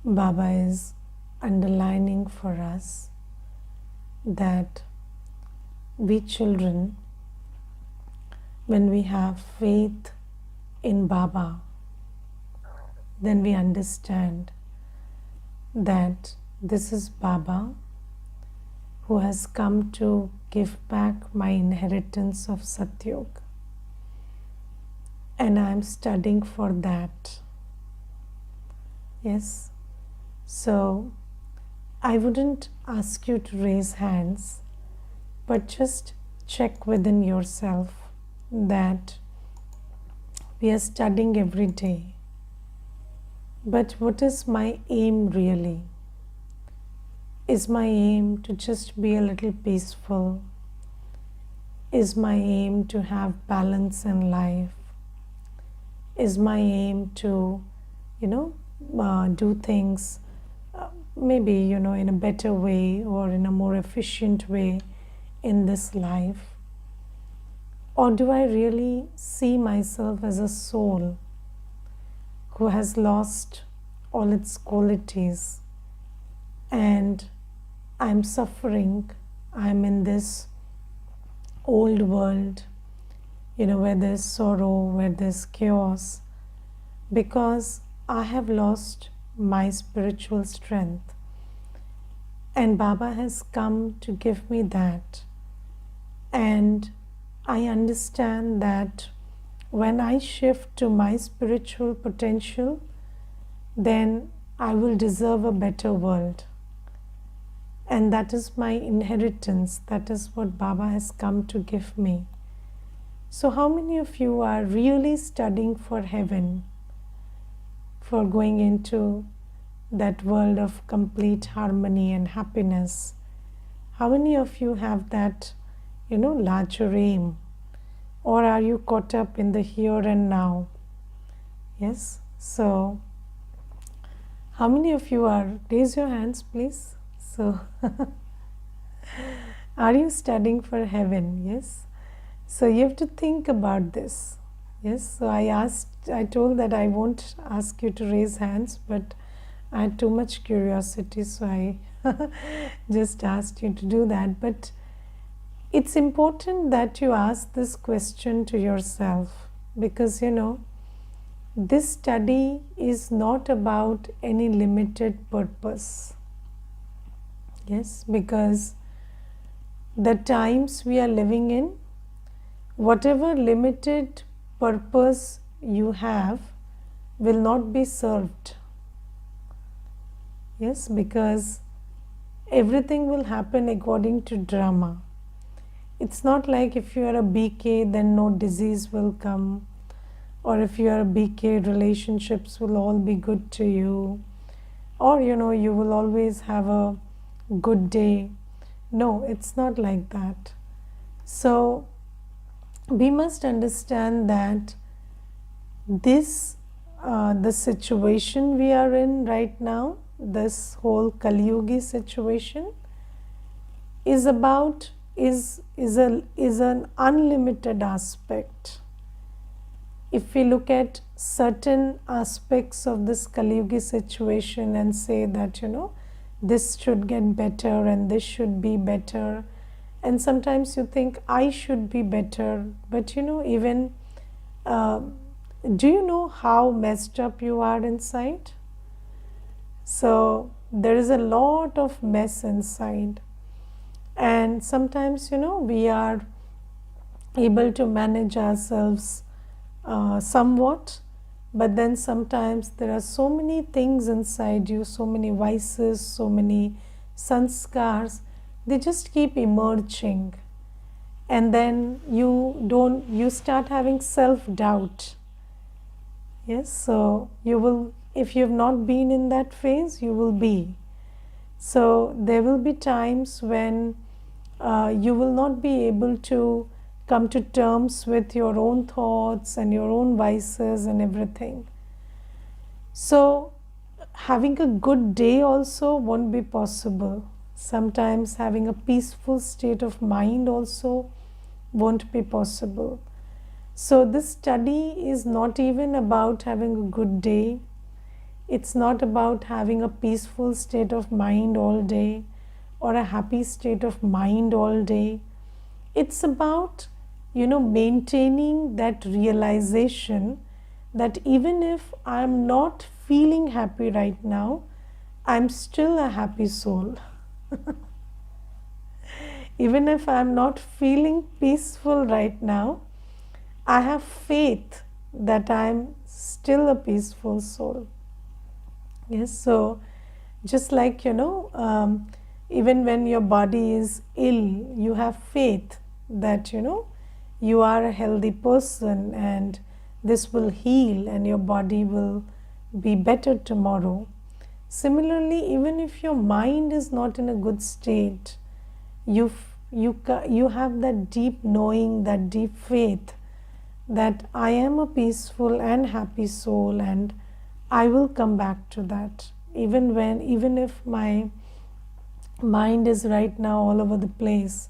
Baba is underlining for us that we children, when we have faith in Baba, then we understand that this is Baba who has come to give back my inheritance of Satyog, and I am studying for that. Yes, so I wouldn't ask you to raise hands, but just check within yourself that we are studying every day. But what is my aim really? Is my aim to just be a little peaceful? Is my aim to have balance in life? Is my aim to, do things maybe, in a better way or in a more efficient way in this life? Or do I really see myself as a soul who has lost all its qualities and I'm suffering? I'm in this old world, where there's sorrow, where there's chaos, because I have lost my spiritual strength. And Baba has come to give me that. And I understand that when I shift to my spiritual potential, then I will deserve a better world. And that is my inheritance. That is what Baba has come to give me. So how many of you are really studying for heaven, for going into that world of complete harmony and happiness? How many of you have that, larger aim? Or are you caught up in the here and now? Yes? So, how many of you are? Raise your hands, please. So, are you studying for heaven? Yes? So, you have to think about this. Yes? So, I told that I won't ask you to raise hands, but I had too much curiosity, so I just asked you to do that. But it's important that you ask this question to yourself, because this study is not about any limited purpose. Yes, because the times we are living in, whatever limited purpose you have will not be served. Yes, because everything will happen according to drama. It's not like if you are a BK, then no disease will come, or if you are a BK, relationships will all be good to you, or you will always have a good day. No, it's not like that. So we must understand that the situation we are in right now, this whole Kali Yugi situation, is an unlimited aspect. If we look at certain aspects of this Kali Yugi situation and say that this should get better and this should be better, and sometimes you think I should be better, but even do you know how messed up you are inside? So there is a lot of mess inside. And sometimes, we are able to manage ourselves somewhat, but then sometimes there are so many things inside you, so many vices, so many sanskars, they just keep emerging. And then you start having self-doubt. Yes, so you will, if you have not been in that phase, you will be. So there will be times when you will not be able to come to terms with your own thoughts and your own vices and everything. So having a good day also won't be possible. Sometimes having a peaceful state of mind also won't be possible. So this study is not even about having a good day. It's not about having a peaceful state of mind all day or a happy state of mind all day. It's about, maintaining that realization that even if I'm not feeling happy right now, I'm still a happy soul. Even if I'm not feeling peaceful right now, I have faith that I'm still a peaceful soul. Yes, so just like, even when your body is ill, you have faith that, you are a healthy person and this will heal and your body will be better tomorrow. Similarly, even if your mind is not in a good state, you have that deep knowing, that deep faith that I am a peaceful and happy soul and I will come back to that. Even if my mind is right now all over the place,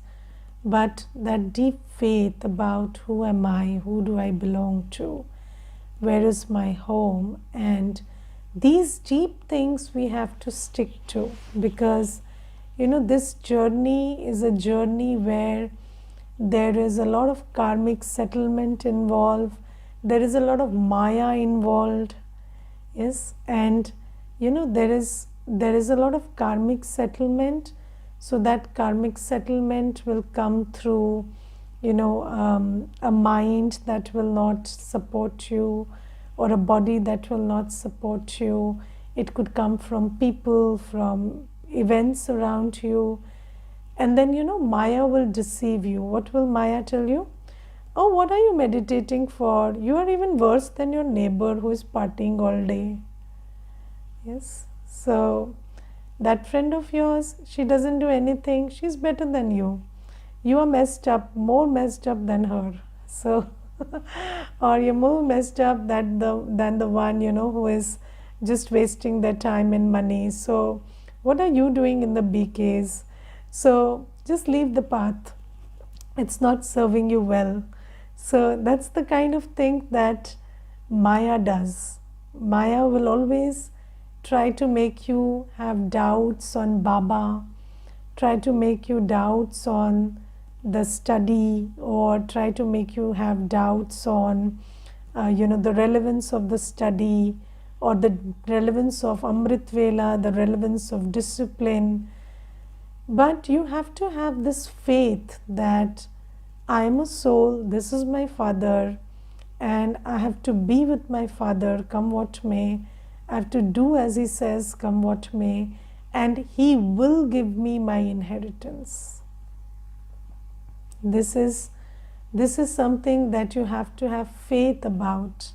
but that deep faith about who am I, who do I belong to, where is my home, and these deep things we have to stick to, because this journey is a journey where there is a lot of karmic settlement involved, there is a lot of maya involved. Yes, and there is a lot of karmic settlement. So that karmic settlement will come through a mind that will not support you, or a body that will not support you. It could come from people, from events around you, and then Maya will deceive you. What will Maya tell you? Oh, what are you meditating for? You are even worse than your neighbor who is partying all day. Yes, so that friend of yours, she doesn't do anything, she's better than you. You are messed up, more messed up than her. So or you're more messed up than the one who is just wasting their time and money. So what are you doing in the BKs? So just leave the path, it's not serving you well. So that's the kind of thing that Maya does. Maya will always try to make you have doubts on Baba, try to make you doubts on the study, or try to make you have doubts on the relevance of the study, or the relevance of Amrit Vela, the relevance of discipline. But you have to have this faith that I am a soul, this is my father, and I have to be with my father come what may. I have to do as he says come what may, and he will give me my inheritance. This is something that you have to have faith about.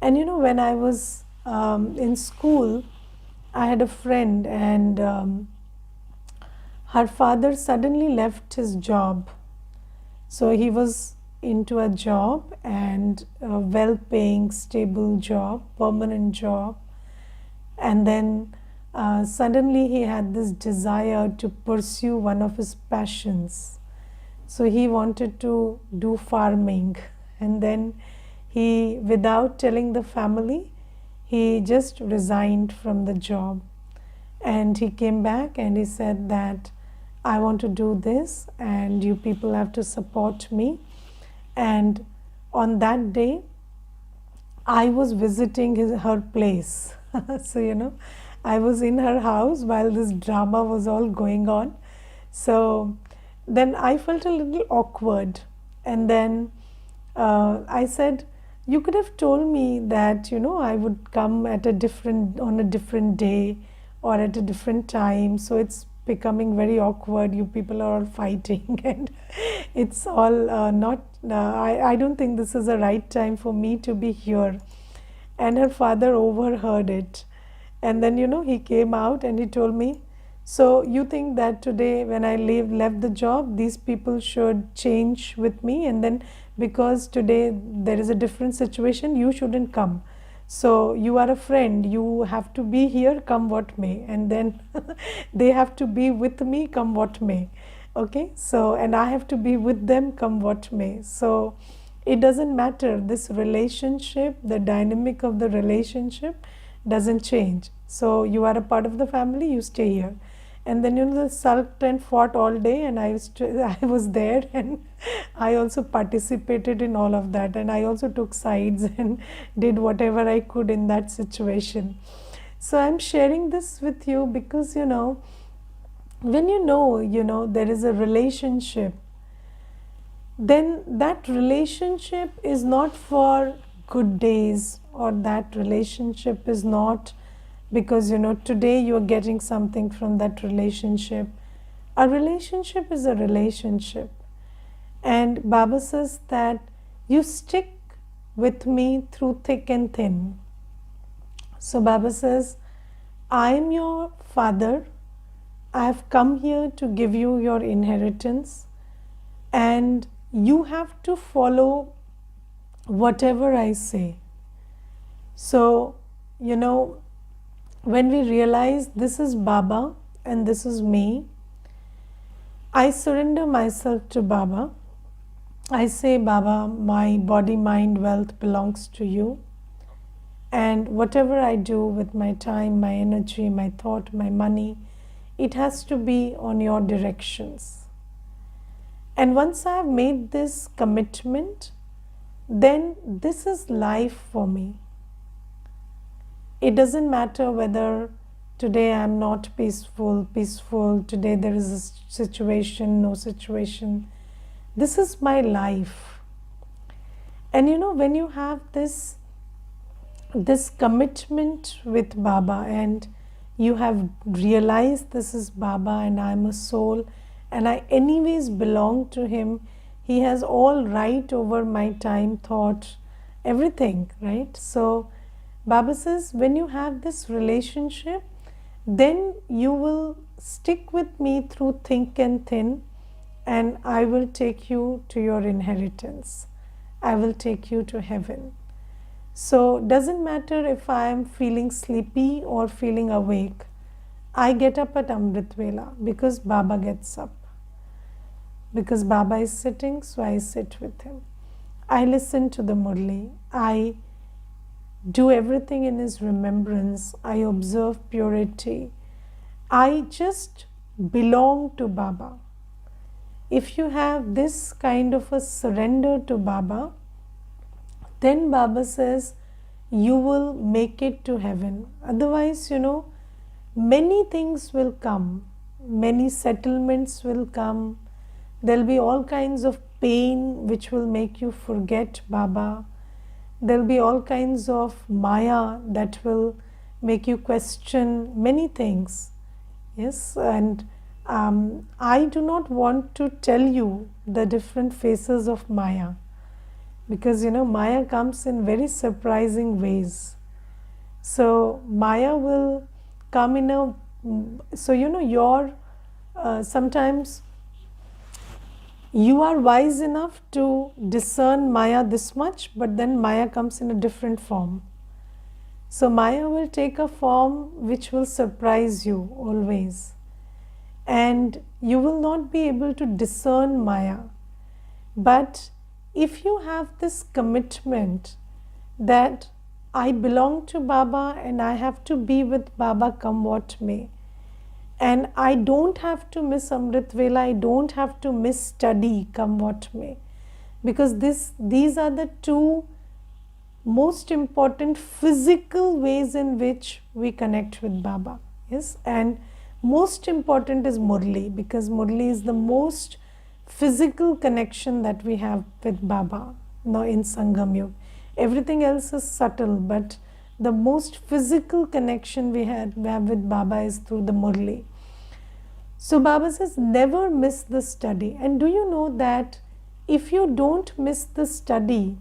And when I was in school, I had a friend, and her father suddenly left his job. So he was into a job, and a well-paying, stable job, permanent job. And then suddenly he had this desire to pursue one of his passions. So he wanted to do farming. And then he, without telling the family, he just resigned from the job. And he came back and he said that I want to do this and you people have to support me. And on that day, I was visiting her place. So, I was in her house while this drama was all going on. So then I felt a little awkward. And then I said, you could have told me that, I would come on a different day or at a different time. So it's becoming very awkward. You people are all fighting and it's all not, I don't think this is the right time for me to be here. And her father overheard it. And then, he came out and he told me, so you think that today when I left the job, these people should change with me, and then because today there is a different situation, you shouldn't come. So you are a friend, you have to be here come what may, and then they have to be with me come what may. Okay, so and I have to be with them come what may. So it doesn't matter, this relationship, the dynamic of the relationship doesn't change. So you are a part of the family, you stay here. And then they sulked and fought all day, and I was there, and I also participated in all of that, and I also took sides and did whatever I could in that situation. So I'm sharing this with you because when there is a relationship, then that relationship is not for good days, or that relationship is not because today you are getting something from that relationship. A relationship is a relationship, and Baba says that you stick with me through thick and thin. So Baba says, I am your father, I have come here to give you your inheritance, and you have to follow whatever I say. So, when we realize this is Baba and this is me, I surrender myself to Baba. I say, Baba, my body, mind, wealth belongs to you. And whatever I do with my time, my energy, my thought, my money, it has to be on your directions. And once I have made this commitment, then this is life for me. It doesn't matter whether today I'm not peaceful, today there is a situation, no situation. This is my life. And when you have this commitment with Baba, and you have realized this is Baba and I'm a soul and I anyways belong to him, he has all right over my time, thought, everything, right? So Baba says, when you have this relationship, then you will stick with me through thick and thin, and I will take you to your inheritance. I will take you to heaven. So doesn't matter if I am feeling sleepy or feeling awake. I get up at Amrit Vela because Baba gets up. Because Baba is sitting, so I sit with him. I listen to the Murli. I do everything in his remembrance. I observe purity. I just belong to Baba. If you have this kind of a surrender to Baba, then Baba says you will make it to heaven. Otherwise, many things will come. Many settlements will come. There'll be all kinds of pain which will make you forget Baba. There'll be all kinds of Maya that will make you question many things. Yes, and I do not want to tell you the different faces of Maya, because Maya comes in very surprising ways. So Maya will come in a, so your sometimes you are wise enough to discern Maya this much, but then Maya comes in a different form. So Maya will take a form which will surprise you always, and you will not be able to discern Maya. But if you have this commitment that I belong to Baba and I have to be with Baba come what may, and I don't have to miss Amrit Vela, I don't have to miss study come what may, because these are the two most important physical ways in which we connect with Baba. Yes, and most important is Murli, because Murli is the most physical connection that we have with Baba now in Sangam Yuga. Everything else is subtle, but the most physical connection we have with Baba is through the Murli. So Baba says, never miss the study. And do you know that if you don't miss the study,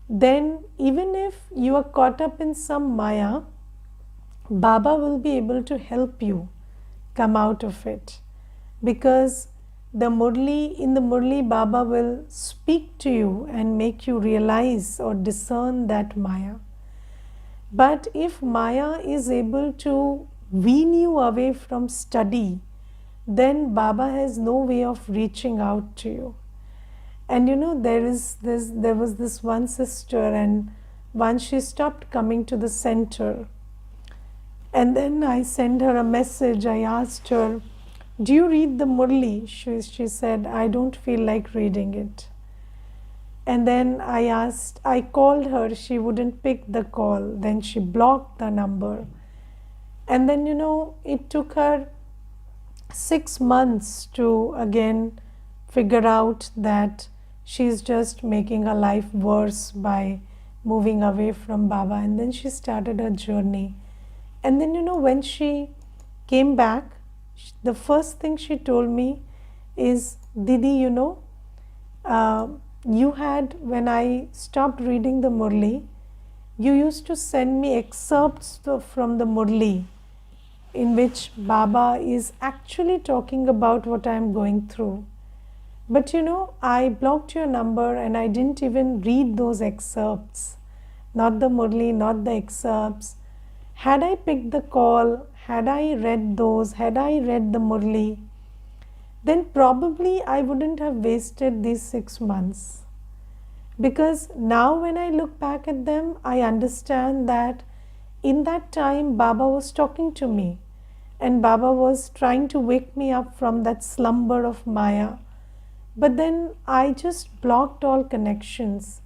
then even if you are caught up in some Maya, Baba will be able to help you come out of it, because in the Murli, Baba will speak to you and make you realize or discern that Maya. But if Maya is able to wean you away from study, then Baba has no way of reaching out to you. And there was this one sister, and once she stopped coming to the center, And then I sent her a message. I asked her, do you read the Murli? She said, I don't feel like reading it. And then I called her, she wouldn't pick the call. Then she blocked the number. And then, it took her 6 months to again figure out that she's just making her life worse by moving away from Baba. And then she started her journey. And then, when she came back, the first thing she told me is, Didi, you had, when I stopped reading the Murli, you used to send me excerpts from the Murli in which Baba is actually talking about what I am going through. But I blocked your number and I didn't even read those excerpts. Not the Murli, not the excerpts. Had I picked the call, had I read those, had I read the Murli, then probably I wouldn't have wasted these 6 months. Because now when I look back at them, I understand that in that time Baba was talking to me. And Baba was trying to wake me up from that slumber of Maya. But then I just blocked all connections.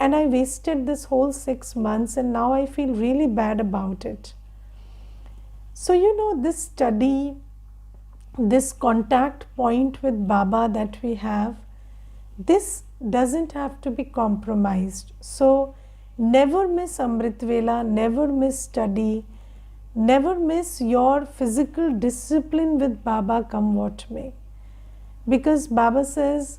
And I wasted this whole 6 months, and now I feel really bad about it. So, this study, this contact point with Baba that we have, this doesn't have to be compromised. So, never miss Amrit Vela, never miss study, never miss your physical discipline with Baba, come what may. Because Baba says,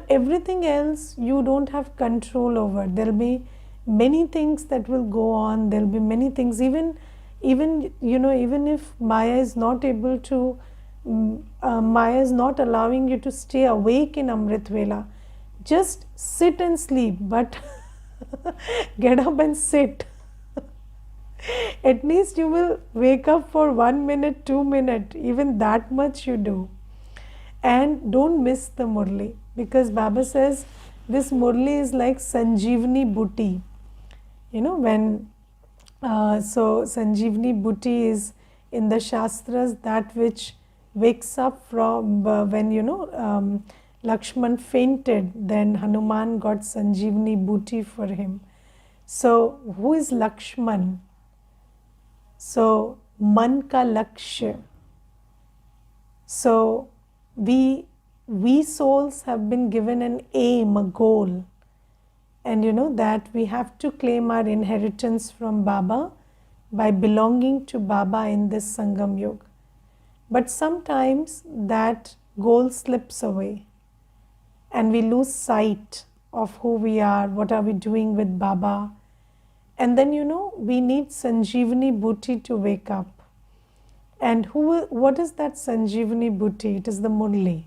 everything else you don't have control over. There'll be many things that will go on. There'll be many things, even if Maya is not able to, Maya is not allowing you to stay awake in Amrit Vela. Just sit and sleep, but get up and sit. At least you will wake up for 1 minute, 2 minutes, even that much you do. And don't miss the Murli, because Baba says this Murli is like Sanjeevani Buti. So Sanjeevani Buti is in the Shastras that which wakes up from when Lakshman fainted, then Hanuman got Sanjeevani Buti for him. So who is Lakshman? So man ka lakshya. So we souls have been given an aim, a goal, and that we have to claim our inheritance from Baba by belonging to Baba in this Sangam Yuga. But sometimes that goal slips away and we lose sight of who we are, what are we doing with Baba. And then we need Sanjeevani Buti to wake up. And what is that Sanjeevani Buti? It is the Murli.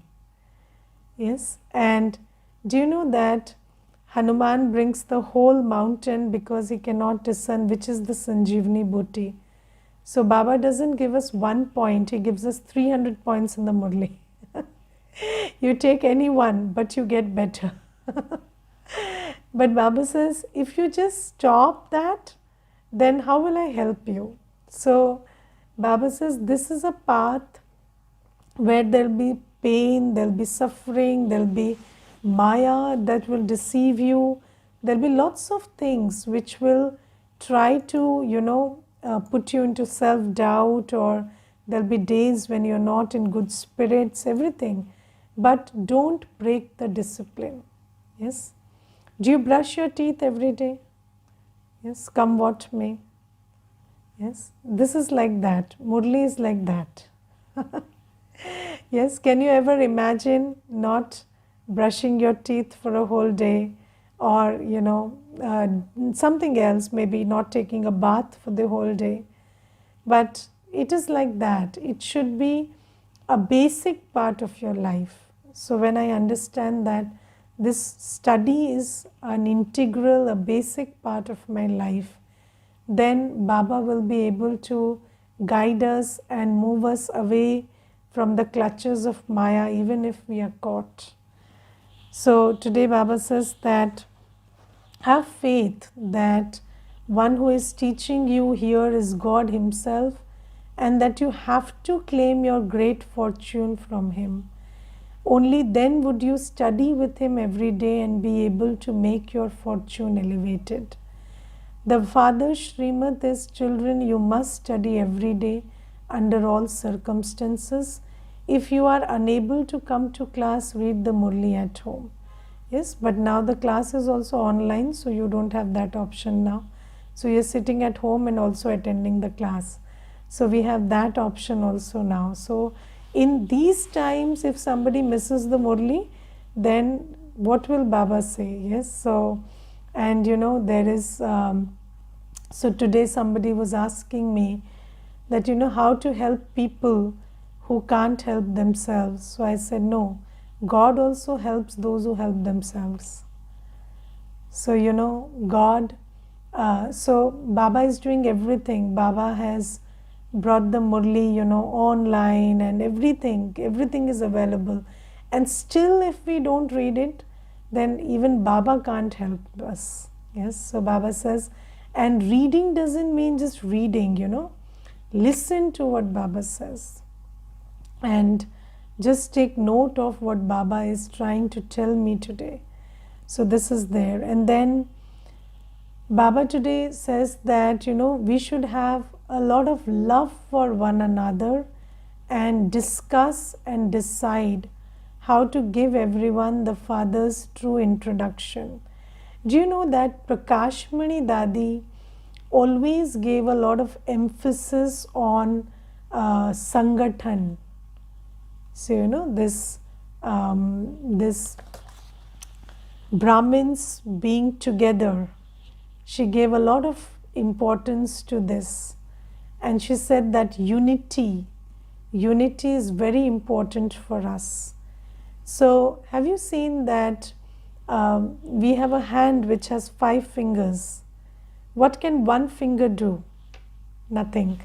Yes. And do you know that Hanuman brings the whole mountain because he cannot discern which is the Sanjeevani Buti. So Baba doesn't give us 1 point, he gives us 300 points in the Murli. You take any one, but you get better. But Baba says, if you just stop that, then how will I help you? So Baba says, this is a path where there will be pain, there will be suffering, there will be Maya that will deceive you. There will be lots of things which will try to, put you into self-doubt, or there will be days when you're not in good spirits, everything. But don't break the discipline. Yes. Do you brush your teeth every day? Yes, come what may. Yes, this is like that. Murli is like that. Yes, can you ever imagine not brushing your teeth for a whole day, or something else, maybe not taking a bath for the whole day? But it is like that. It should be a basic part of your life. So when I understand that this study is an integral, a basic part of my life, then Baba will be able to guide us and move us away from the clutches of Maya, even if we are caught. So today Baba says that have faith that One who is teaching you here is God Himself, and that you have to claim your great fortune from Him. Only then would you study with Him every day and be able to make your fortune elevated. The Father's Srimad is, children, you must study every day under all circumstances. If you are unable to come to class, read the Murli at home. Yes, but now the class is also online, so you don't have that option now. So you're sitting at home and also attending the class. So we have that option also now. So in these times, if somebody misses the Murli, then what will Baba say? Yes, so, and there is, so today somebody was asking me that, how to help people who can't help themselves. So I said, no, God also helps those who help themselves. So, God, so Baba is doing everything. Baba has brought the Murli, online, and everything is available. And still, if we don't read it, then even Baba can't help us. Yes, so Baba says, and reading doesn't mean just reading, Listen to what Baba says. And just take note of what Baba is trying to tell me today. So this is there. And then Baba today says that, we should have a lot of love for one another and discuss and decide how to give everyone the Father's true introduction. Do you know that Prakashmani Dadi always gave a lot of emphasis on Sangathan? So, this Brahmins being together, she gave a lot of importance to this. And she said that unity is very important for us. So, have you seen that we have a hand which has 5 fingers? What can one finger do? Nothing.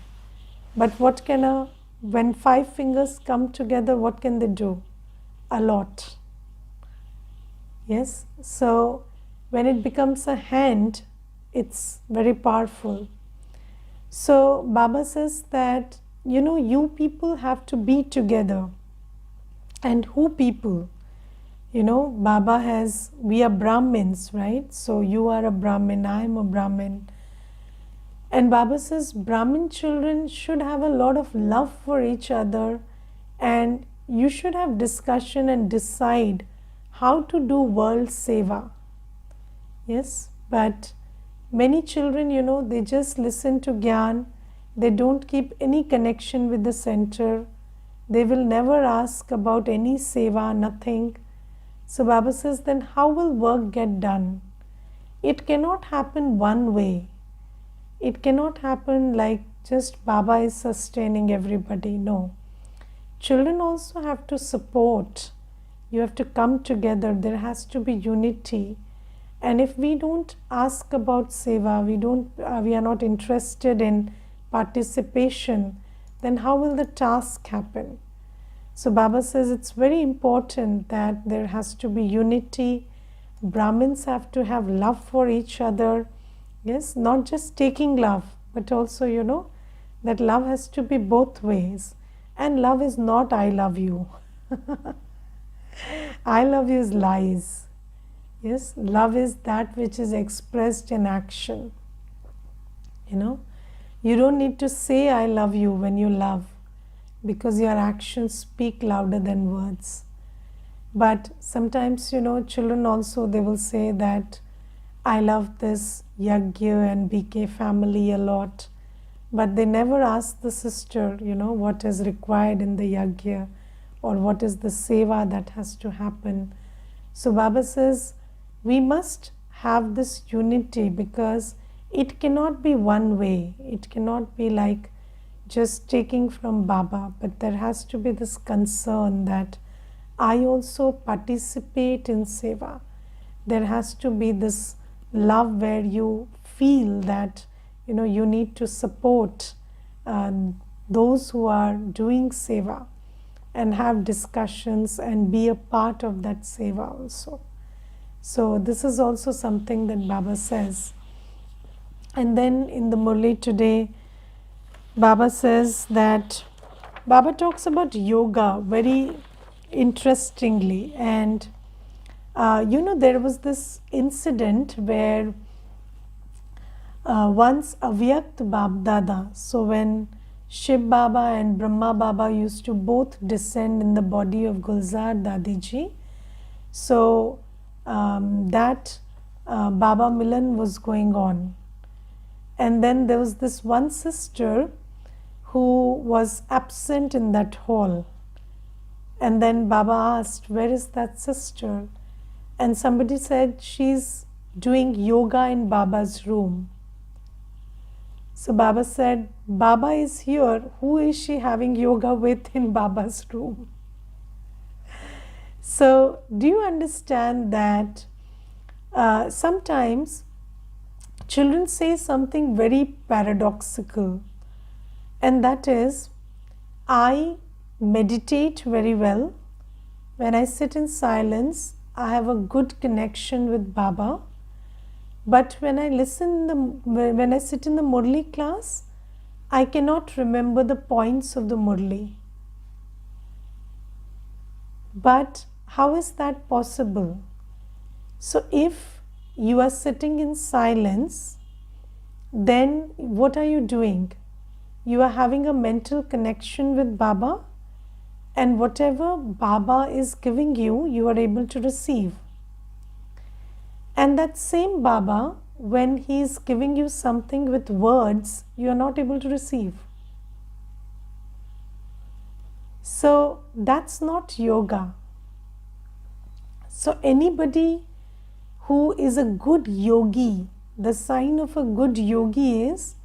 But what can when 5 fingers come together, what can they do? A lot. Yes. So when it becomes a hand, it's very powerful. So Baba says that, you people have to be together. And who people? Baba has, we are Brahmins, right? So you are a Brahmin, I am a Brahmin. And Baba says Brahmin children should have a lot of love for each other, and you should have discussion and decide how to do world seva. Yes, but many children, they just listen to Gyan. They don't keep any connection with the center. They will never ask about any seva, nothing. So Baba says, then how will work get done? It cannot happen one way. It cannot happen like just Baba is sustaining everybody. No. Children also have to support. You have to come together. There has to be unity. And if we don't ask about seva, we are not interested in participation, then how will the task happen? So Baba says it's very important that there has to be unity. Brahmins have to have love for each other. Yes, not just taking love, but also, that love has to be both ways. And love is not I love you. I love you is lies. Yes, love is that which is expressed in action. You don't need to say I love you when you love, because your actions speak louder than words. But sometimes, children also, they will say that I love this Yagya and BK family a lot, but they never ask the sister, what is required in the Yagya or what is the seva that has to happen. So Baba says we must have this unity, because it cannot be one way. It cannot be like just taking from Baba, but there has to be this concern that I also participate in seva. There has to be this love where you feel that you need to support those who are doing seva and have discussions and be a part of that seva also. So this is also something that Baba says. And then in the Murli today, Baba says that Baba talks about yoga very interestingly. And there was this incident where once Avyakt Bab Dada, so when Shiv Baba and Brahma Baba used to both descend in the body of Gulzar Dadiji, so that Baba Milan was going on. And then there was this one sister who was absent in that hall. And then Baba asked, where is that sister? And somebody said, she's doing yoga in Baba's room. So Baba said, Baba is here. Who is she having yoga with in Baba's room? So do you understand that sometimes children say something very paradoxical, and that is, I meditate very well. When I sit in silence, I have a good connection with Baba. But when I sit in the Murli class, I cannot remember the points of the Murli. But how is that possible? So if you are sitting in silence, then what are you doing? You are having a mental connection with Baba, and whatever Baba is giving you, you are able to receive. And that same Baba, when he is giving you something with words, you are not able to receive. So that's not yoga. So anybody who is a good yogi, the sign of a good yogi is,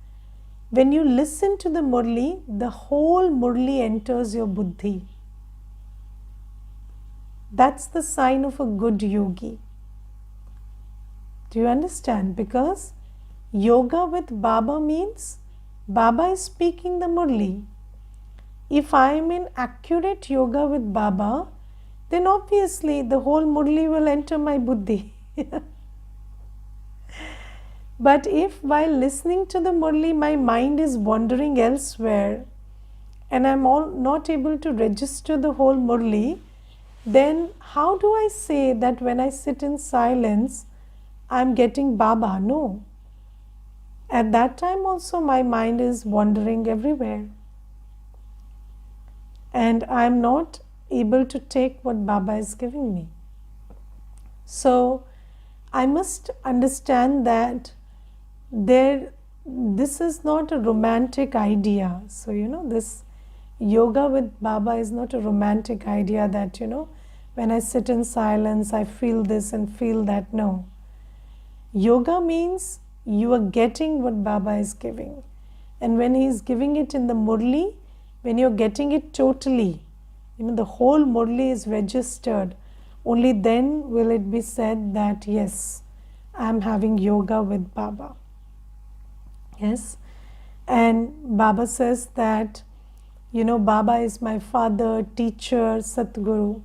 when you listen to the Murli, the whole Murli enters your buddhi. That's the sign of a good yogi. Do you understand? Because yoga with Baba means Baba is speaking the Murli. If I am in accurate yoga with Baba, then obviously the whole Murli will enter my buddhi. But if while listening to the Murli, my mind is wandering elsewhere and I'm not able to register the whole Murli, then how do I say that when I sit in silence, I'm getting Baba? No. At that time also my mind is wandering everywhere. And I'm not able to take what Baba is giving me. So I must understand that this is not a romantic idea. So, this yoga with Baba is not a romantic idea that, when I sit in silence, I feel this and feel that. No. Yoga means you are getting what Baba is giving. And when he is giving it in the Murli, when you're getting it totally, the whole Murli is registered, only then will it be said that, yes, I'm having yoga with Baba. Yes. And Baba says that, Baba is my father, teacher, Satguru.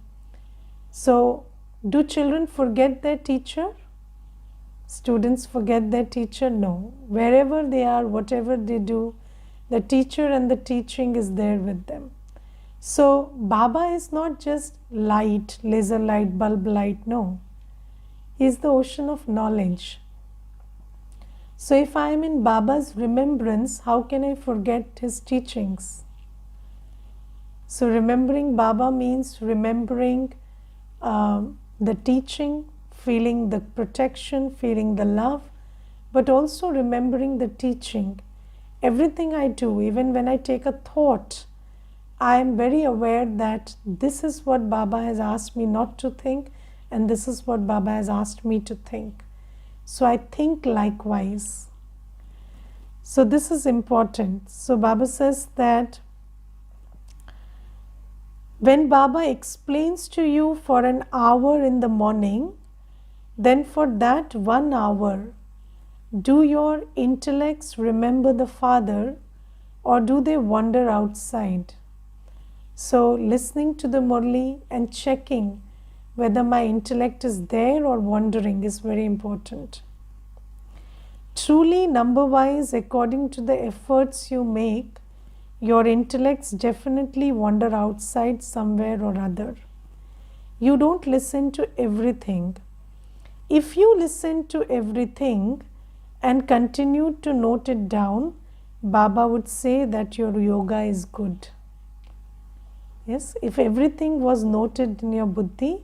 So, do children forget their teacher? Students forget their teacher? No. Wherever they are, whatever they do, the teacher and the teaching is there with them. So, Baba is not just light, laser light, bulb light. No. He is the ocean of knowledge. So, if I am in Baba's remembrance, how can I forget his teachings? So, remembering Baba means remembering the teaching, feeling the protection, feeling the love, but also remembering the teaching. Everything I do, even when I take a thought, I am very aware that this is what Baba has asked me not to think, and this is what Baba has asked me to think. So I think likewise. So this is important. So Baba says that when Baba explains to you for an hour in the morning, then for that 1 hour, do your intellects remember the Father, or do they wander outside? So listening to the Murli and checking whether my intellect is there or wandering is very important. Truly, number-wise, according to the efforts you make, your intellects definitely wander outside somewhere or other. You don't listen to everything. If you listen to everything and continue to note it down, Baba would say that your yoga is good. Yes, if everything was noted in your buddhi,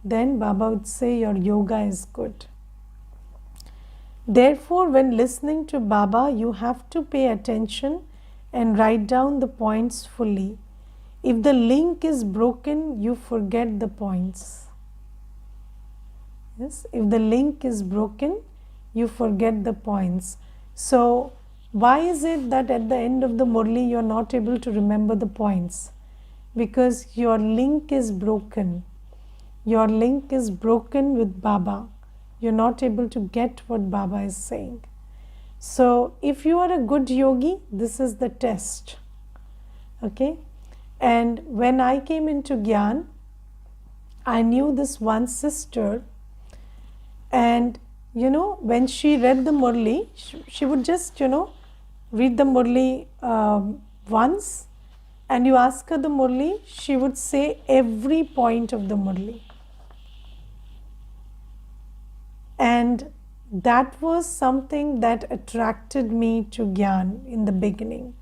then Baba would say your yoga is good. Therefore, when listening to Baba, you have to pay attention and write down the points fully. If the link is broken, you forget the points. Yes, if the link is broken, you forget the points. So, why is it that at the end of the Murli you are not able to remember the points? Because your link is broken. Your link is broken with Baba. You're not able to get what Baba is saying. So, if you are a good yogi, this is the test. Okay? And when I came into Gyan, I knew this one sister, and when she read the Murli, she would just read the Murli once, and you ask her the Murli, she would say every point of the Murli. And that was something that attracted me to Gyan in the beginning.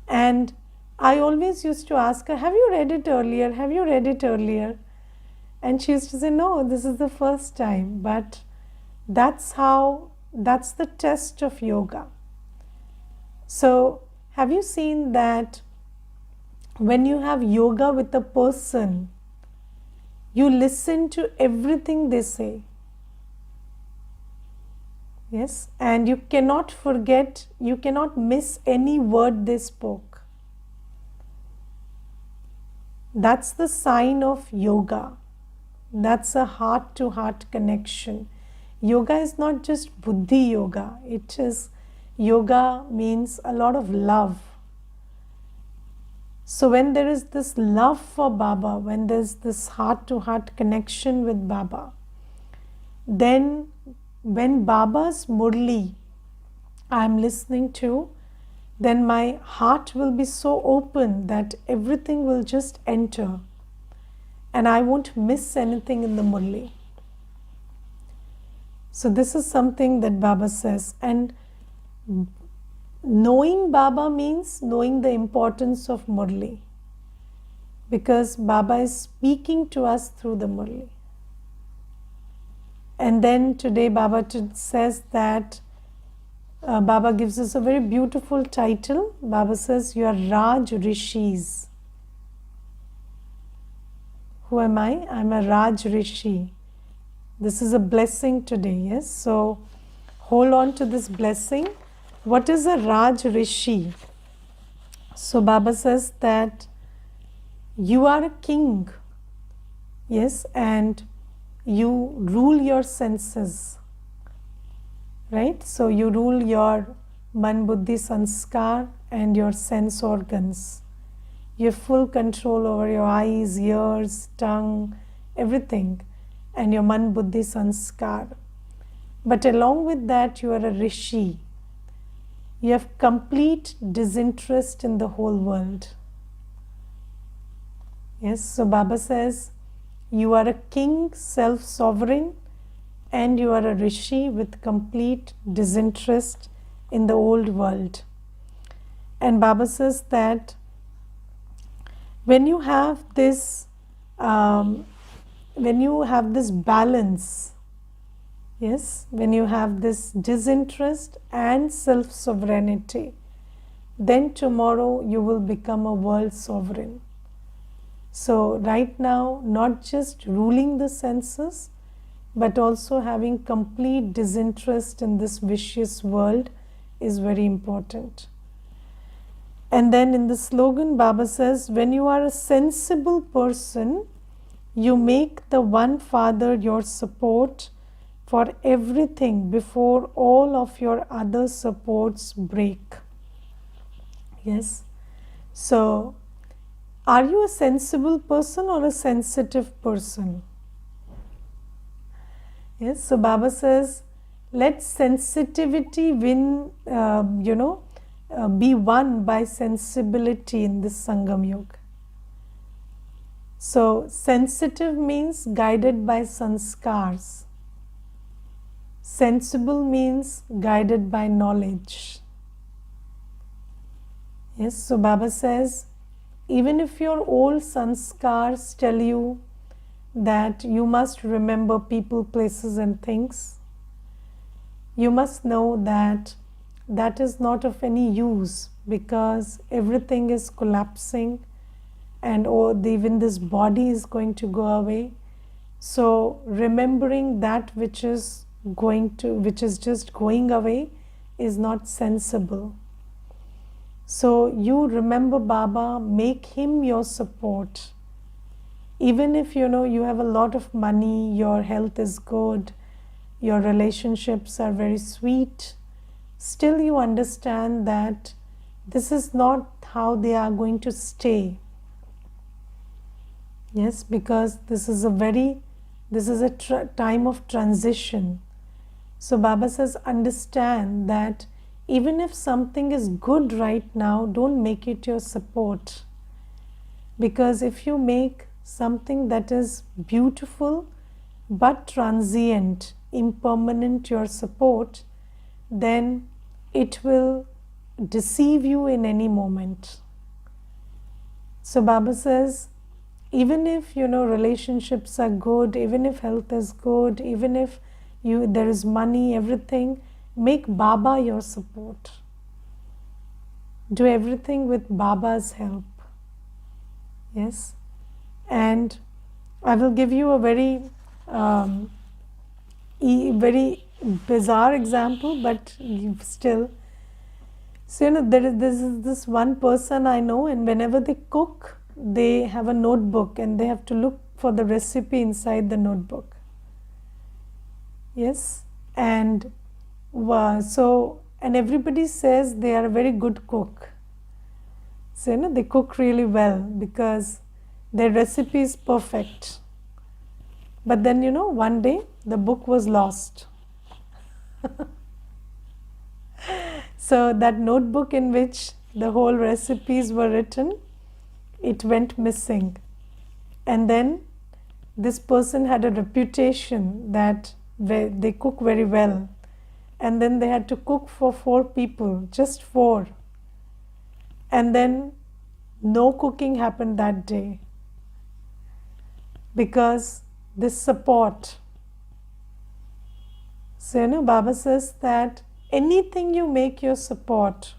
And I always used to ask her, have you read it earlier? Have you read it earlier? And she used to say, no, this is the first time. But that's the test of yoga. So, have you seen that when you have yoga with a person, you listen to everything they say? Yes, and you cannot forget, you cannot miss any word they spoke. That's the sign of yoga. That's a heart-to-heart connection. Yoga is not just buddhi yoga. Yoga means a lot of love. So when there is this love for Baba, when there's this heart-to-heart connection with Baba, then when Baba's Murli I am listening to, then my heart will be so open that everything will just enter and I won't miss anything in the Murli. So this is something that Baba says. And knowing Baba means knowing the importance of Murli, because Baba is speaking to us through the Murli. And then today Baba says that Baba gives us a very beautiful title. Baba says, you are Raj Rishis. Who am I? I'm a Raj Rishi. This is a blessing today, yes? So hold on to this blessing. What is a Raj Rishi? So Baba says that you are a king, yes, and you rule your senses, right? So you rule your man, buddhi, sanskar and your sense organs. You have full control over your eyes, ears, tongue, everything, and your man, buddhi, sanskar. But along with that, you are a rishi. You have complete disinterest in the whole world. Yes, so Baba says, you are a king, self-sovereign, and you are a rishi with complete disinterest in the old world. And Baba says that when you have this balance, yes, when you have this disinterest and self-sovereignty, then tomorrow you will become a world sovereign. So right now, not just ruling the senses, but also having complete disinterest in this vicious world is very important. And then in the slogan, Baba says, when you are a sensible person, you make the one Father your support for everything before all of your other supports break. Yes. So, are you a sensible person or a sensitive person? Yes. So, Baba says, let sensitivity win, be won by sensibility in this Sangam Yoga. So, sensitive means guided by sanskars. Sensible means guided by knowledge. Yes, so Baba says, even if your old sanskars tell you that you must remember people, places and things, you must know that that is not of any use, because everything is collapsing and even this body is going to go away. So remembering that which is just going away is not sensible. So you remember Baba, make him your support. Even if you have a lot of money, your health is good, your relationships are very sweet, still you understand that this is not how they are going to stay. Yes, because this is a time of transition. So Baba says, understand that even if something is good right now, don't make it your support. Because if you make something that is beautiful but transient, impermanent your support, then it will deceive you in any moment. So Baba says, even if relationships are good, even if health is good, even if there is money, everything, make Baba your support. Do everything with Baba's help. Yes, and I will give you a very very bizarre example, but still. So there is this one person I know, and whenever they cook, they have a notebook and they have to look for the recipe inside the notebook. Yes, and and everybody says they are a very good cook. So they cook really well because their recipe is perfect. But then one day the book was lost. So that notebook in which the whole recipes were written, it went missing. And then this person had a reputation that they cook very well. And then they had to cook for 4 people, just 4. And then no cooking happened that day. Because this support. So Baba says that anything you make your support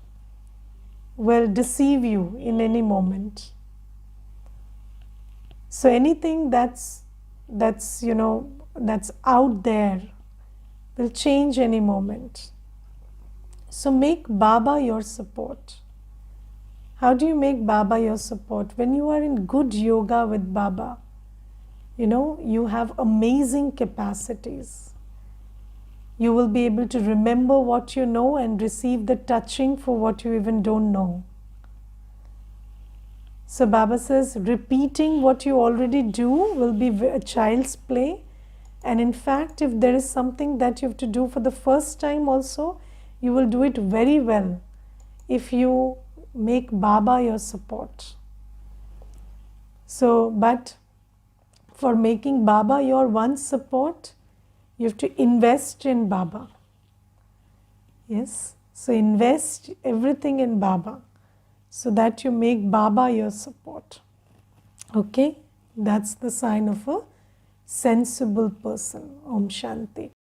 will deceive you in any moment. So anything that's out there will change any moment. So make Baba your support. How do you make Baba your support? When you are in good yoga with Baba, you have amazing capacities. You will be able to remember what you know and receive the touching for what you even don't know. So Baba says, repeating what you already do will be a child's play. And in fact, if there is something that you have to do for the first time also, you will do it very well if you make Baba your support. So, but for making Baba your one support, you have to invest in Baba. Yes, so invest everything in Baba so that you make Baba your support. Okay, that's the sign of a sensible person. Om Shanti.